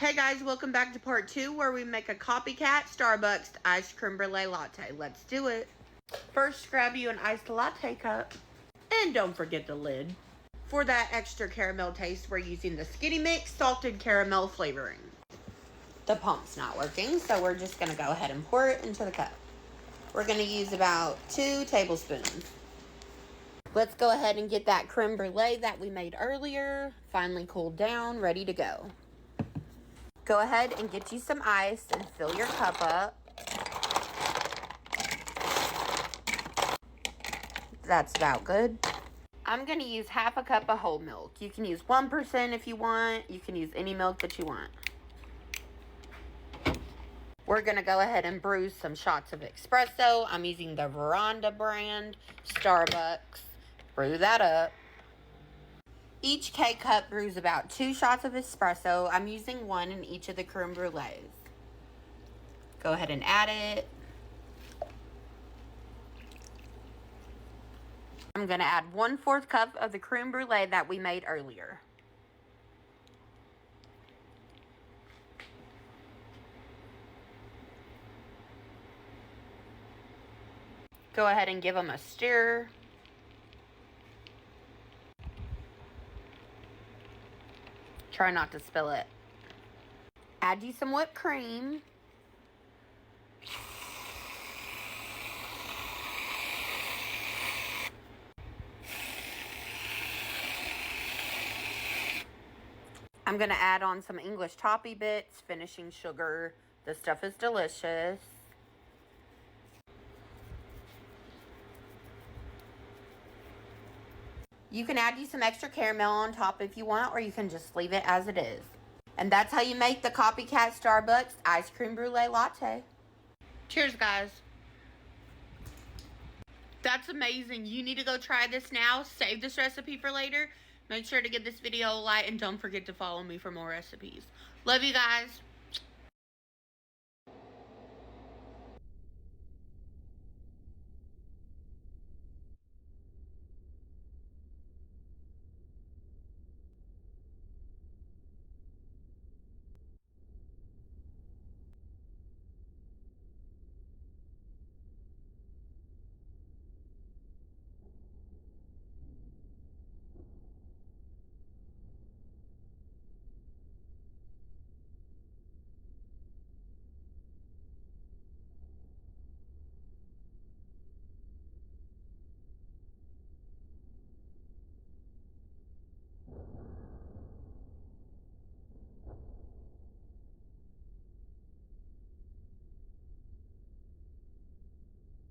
Hey guys, welcome back to part 2 where we make a Copycat Starbucks iced creme brulee latte. Let's do it. First, grab you an iced latte cup. And don't forget the lid. For that extra caramel taste, we're using the Skinny Mix salted caramel flavoring. The pump's not working, so we're just going to go ahead and pour it into the cup. We're going to use about 2 tablespoons. Let's go ahead and get that creme brulee that we made earlier, finally cooled down, ready to go. Go ahead and get you some ice and fill your cup up. That's about good. I'm going to use half a cup of whole milk. You can use 1% if you want. You can use any milk that you want. We're going to go ahead and brew some shots of espresso. I'm using the Veranda brand, Starbucks. Brew that up. Each K-cup brews about 2 shots of espresso. I'm using 1 in each of the creme brulees. Go ahead and add it. I'm going to add 1/4 cup of the creme brulee that we made earlier. Go ahead and give them a stir. Try not to spill it. Add you some whipped cream. I'm going to add on some English toffee bits, finishing sugar. This stuff is delicious. You can add you some extra caramel on top if you want, or you can just leave it as it is. And that's how you make the Copycat Starbucks Ice Cream Brulee Latte. Cheers, guys. That's amazing. You need to go try this now. Save this recipe for later. Make sure to give this video a like and don't forget to follow me for more recipes. Love you guys.